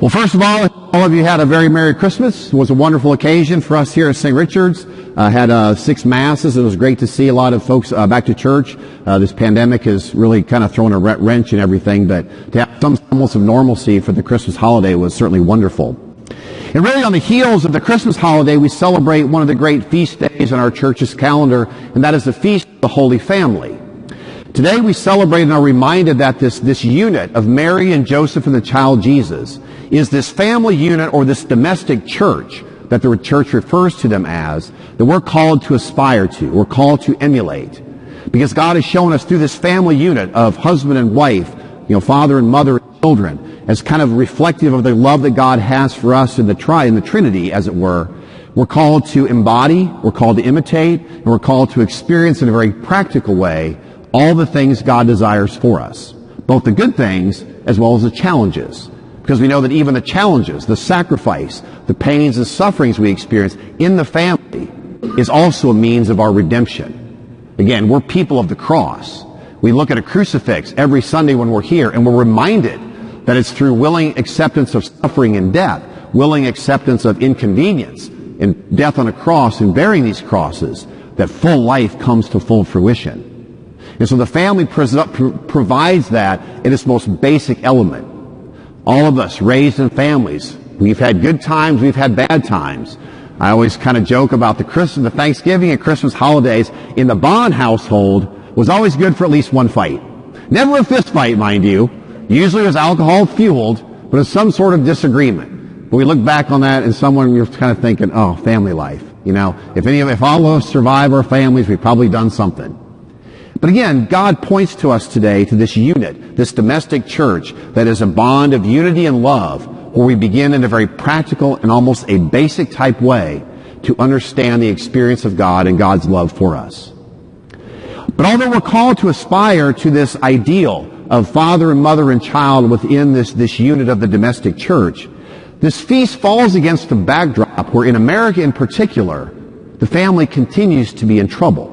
Well, first of all of you had a very Merry Christmas. It was a wonderful occasion for us here at St. Richard's. Had 6 masses. It was great to see a lot of folks back to church. This pandemic has really kind of thrown a wrench in everything, but to have some semblance of normalcy for the Christmas holiday was certainly wonderful. And really on the heels of the Christmas holiday, we celebrate one of the great feast days on our church's calendar, and that is the Feast of the Holy Family. Today we celebrate and are reminded that this unit of Mary and Joseph and the child Jesus is this family unit or this domestic church that the church refers to them as, that we're called to aspire to, we're called to emulate. Because God has shown us through this family unit of husband and wife, father and mother and children, as kind of reflective of the love that God has for us in the Trinity, as it were. We're called to embody, we're called to imitate, and we're called to experience in a very practical way all the things God desires for us, both the good things as well as the challenges. Because we know that even the challenges, the sacrifice, the pains and sufferings we experience in the family is also a means of our redemption. Again, we're people of the cross. We look at a crucifix every Sunday when we're here, and we're reminded that it's through willing acceptance of suffering and death, willing acceptance of inconvenience and death on a cross and bearing these crosses, that full life comes to full fruition. And so the family provides that in its most basic element. All of us raised in families, we've had good times, we've had bad times. I always kind of joke about the Thanksgiving and Christmas holidays in the Bond household was always good for at least one fight. Never a fist fight, mind you. Usually it was alcohol fueled, but it was some sort of disagreement. But we look back on that and you're kind of thinking, oh, family life. If all of us survive our families, we've probably done something. But again, God points to us today to this unit, this domestic church that is a bond of unity and love, where we begin in a very practical and almost a basic type way to understand the experience of God and God's love for us. But although we're called to aspire to this ideal of father and mother and child within this unit of the domestic church, this feast falls against the backdrop where in America in particular, the family continues to be in trouble.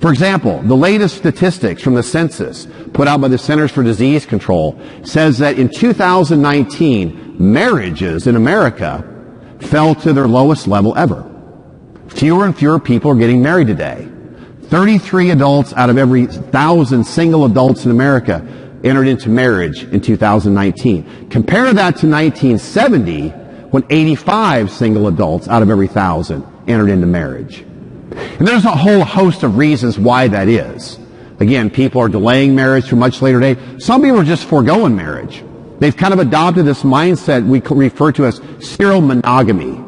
For example, the latest statistics from the census put out by the Centers for Disease Control says that in 2019, marriages in America fell to their lowest level ever. Fewer and fewer people are getting married today. 33 adults out of every 1,000 single adults in America entered into marriage in 2019. Compare that to 1970, when 85 single adults out of every 1,000 entered into marriage. And there's a whole host of reasons why that is. Again, people are delaying marriage to a much later date. Some people are just foregoing marriage. They've kind of adopted this mindset we refer to as serial monogamy.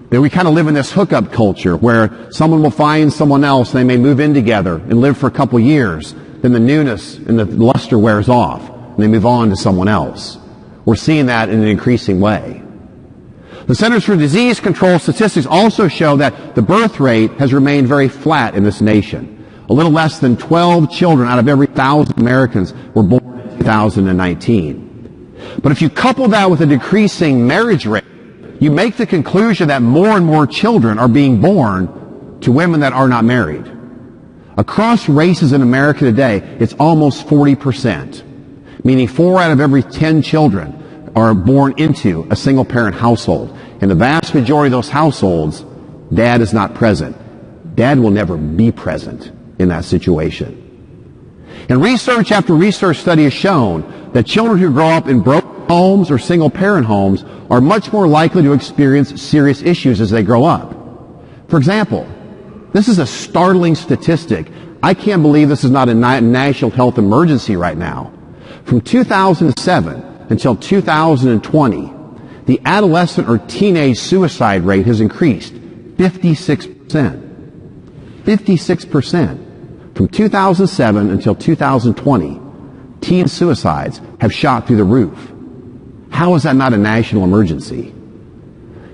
That we kind of live in this hookup culture where someone will find someone else, they may move in together and live for a couple years. Then the newness and the luster wears off, and they move on to someone else. We're seeing that in an increasing way. The Centers for Disease Control statistics also show that the birth rate has remained very flat in this nation. A little less than 12 children out of every 1,000 Americans were born in 2019. But if you couple that with a decreasing marriage rate, you make the conclusion that more and more children are being born to women that are not married. Across races in America today, it's almost 40%, meaning 4 out of every 10 children are born into a single-parent household. In the vast majority of those households, dad is not present. Dad will never be present in that situation. And research after research study has shown that children who grow up in broken homes or single-parent homes are much more likely to experience serious issues as they grow up. For example, this is a startling statistic. I can't believe this is not a national health emergency right now. From 2007 until 2020, the adolescent or teenage suicide rate has increased 56%. 56%. From 2007 until 2020, teen suicides have shot through the roof. How is that not a national emergency?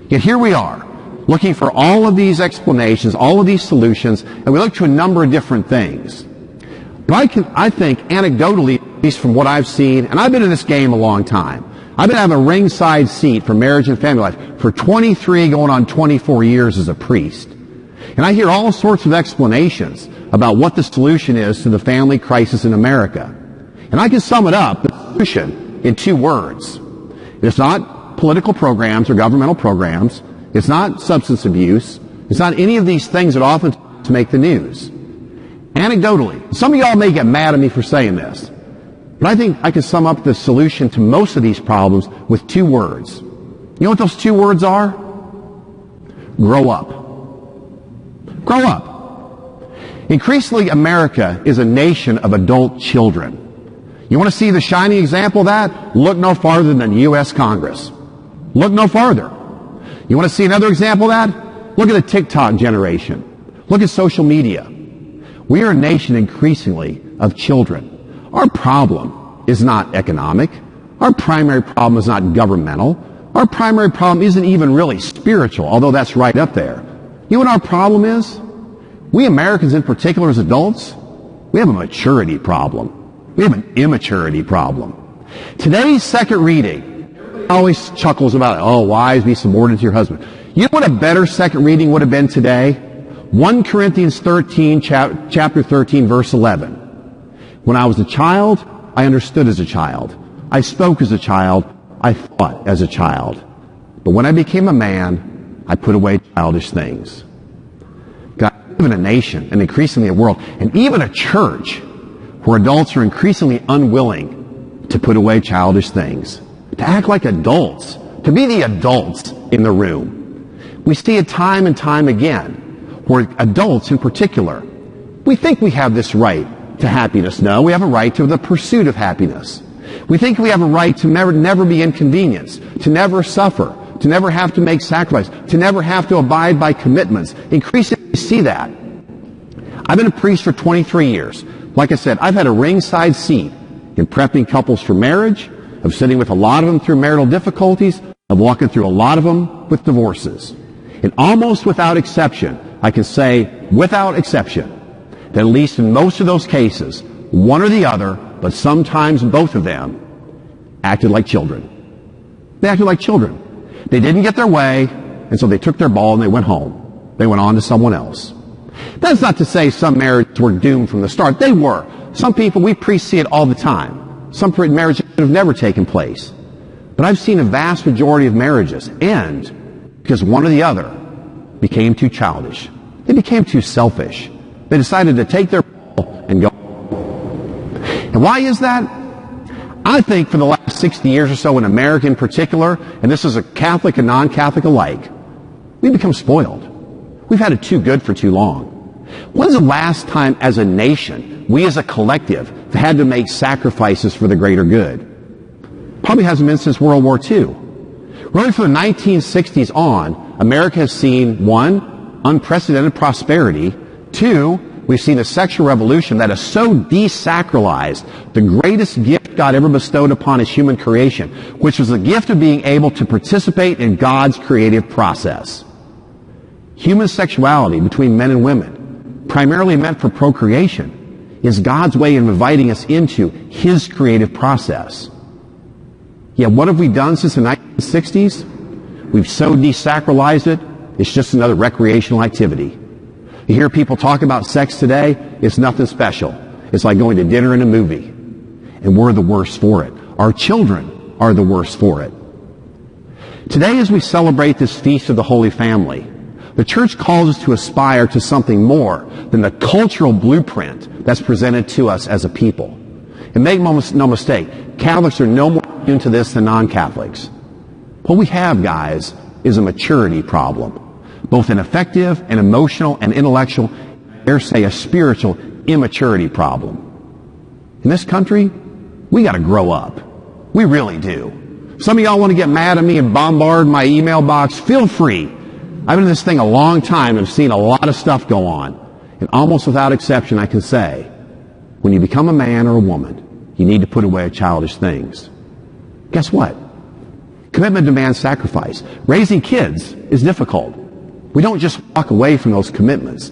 Yet here we are, looking for all of these explanations, all of these solutions, and we look to a number of different things. But I think anecdotally, at least from what I've seen, and I've been in this game a long time, I've been having a ringside seat for marriage and family life for 23 going on 24 years as a priest. And I hear all sorts of explanations about what the solution is to the family crisis in America. And I can sum it up, the solution, in 2 words. It's not political programs or governmental programs. It's not substance abuse. It's not any of these things that often make the news. Anecdotally, some of y'all may get mad at me for saying this, but I think I can sum up the solution to most of these problems with 2 words. You know what those 2 words are? Grow up. Grow up. Increasingly, America is a nation of adult children. You want to see the shining example of that? Look no farther than the U.S. Congress. Look no farther. You want to see another example of that? Look at the TikTok generation. Look at social media. We are a nation increasingly of children. Our problem is not economic. Our primary problem is not governmental. Our primary problem isn't even really spiritual, although that's right up there. You know what our problem is? We Americans in particular as adults, we have a maturity problem. We have an immaturity problem. Today's second reading always chuckles about, oh, wives, be subordinate to your husband. You know what a better second reading would have been today? 1 Corinthians 13, chapter 13, verse 11. When I was a child, I understood as a child. I spoke as a child. I thought as a child. But when I became a man, I put away childish things. God, we live in a nation, and increasingly a world, and even a church, where adults are increasingly unwilling to put away childish things, to act like adults, to be the adults in the room. We see it time and time again, where adults in particular, we think we have this right to happiness. No, we have a right to the pursuit of happiness. We think we have a right to never be inconvenienced, to never suffer, to never have to make sacrifice, to never have to abide by commitments. Increasingly we see that. I've been a priest for 23 years. Like I said, I've had a ringside seat in prepping couples for marriage, of sitting with a lot of them through marital difficulties, of walking through a lot of them with divorces. And almost without exception, I can say without exception, that at least in most of those cases, one or the other, but sometimes both of them, acted like children. They acted like children. They didn't get their way, and so they took their ball and they went home. They went on to someone else. That's not to say some marriages were doomed from the start. They were. Some people, we priests see it all the time. Some marriages have never taken place. But I've seen a vast majority of marriages end because one or the other became too childish. They became too selfish. They decided to take their ball and go. And why is that? I think for the last 60 years or so in America in particular, and this is a Catholic and non-Catholic alike, we've become spoiled. We've had it too good for too long. When's the last time as a nation, we as a collective, have had to make sacrifices for the greater good? Probably hasn't been since World War II. Really from the 1960s on, America has seen, 1, unprecedented prosperity, 2, we've seen a sexual revolution that has so desacralized the greatest gift God ever bestowed upon his human creation, which was the gift of being able to participate in God's creative process. Human sexuality between men and women, primarily meant for procreation, is God's way of inviting us into his creative process. Yet what have we done since the 1960s? We've so desacralized it, it's just another recreational activity. You hear people talk about sex today, it's nothing special. It's like going to dinner and a movie. And we're the worst for it. Our children are the worst for it. Today, as we celebrate this Feast of the Holy Family, the church calls us to aspire to something more than the cultural blueprint that's presented to us as a people. And make no mistake, Catholics are no more immune to this than non-Catholics. What we have, guys, is a maturity problem, both an affective and emotional and intellectual, I dare say a spiritual immaturity problem. In this country, we got to grow up. We really do. Some of y'all want to get mad at me and bombard my email box. Feel free. I've been in this thing a long time and have seen a lot of stuff go on. And almost without exception, I can say, when you become a man or a woman, you need to put away childish things. Guess what? Commitment demands sacrifice. Raising kids is difficult. We don't just walk away from those commitments.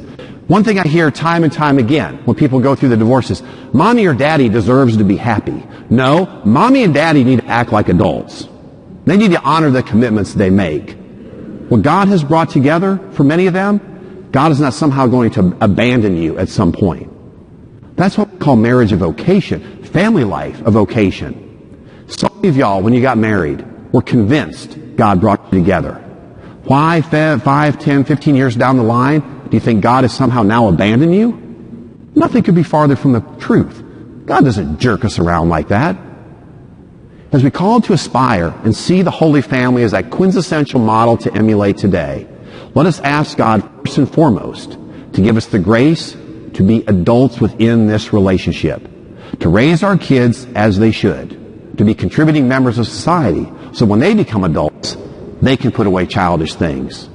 One thing I hear time and time again when people go through the divorces, mommy or daddy deserves to be happy. No, mommy and daddy need to act like adults. They need to honor the commitments they make. What God has brought together for many of them, God is not somehow going to abandon you at some point. That's what we call marriage a vocation, family life a vocation. So many of y'all, when you got married, We're convinced God brought you together. Why 5, 10, 15 years down the line do you think God has somehow now abandoned you? Nothing could be farther from the truth. God doesn't jerk us around like that. As we call to aspire and see the Holy Family as that quintessential model to emulate today, let us ask God first and foremost to give us the grace to be adults within this relationship, to raise our kids as they should, to be contributing members of society, so when they become adults, they can put away childish things.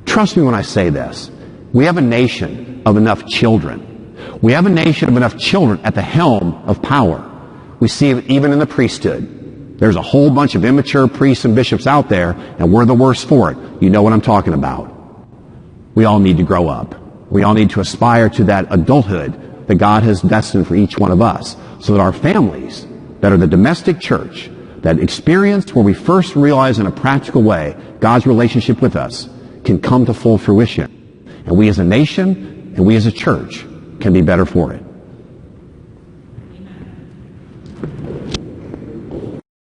Trust me when I say this. We have a nation of enough children. We have a nation of enough children at the helm of power. We see it even in the priesthood. There's a whole bunch of immature priests and bishops out there, and we're the worst for it. You know what I'm talking about. We all need to grow up. We all need to aspire to that adulthood that God has destined for each one of us, so that our families that are the domestic church, that experience where we first realize in a practical way God's relationship with us, can come to full fruition. And we as a nation and we as a church can be better for it.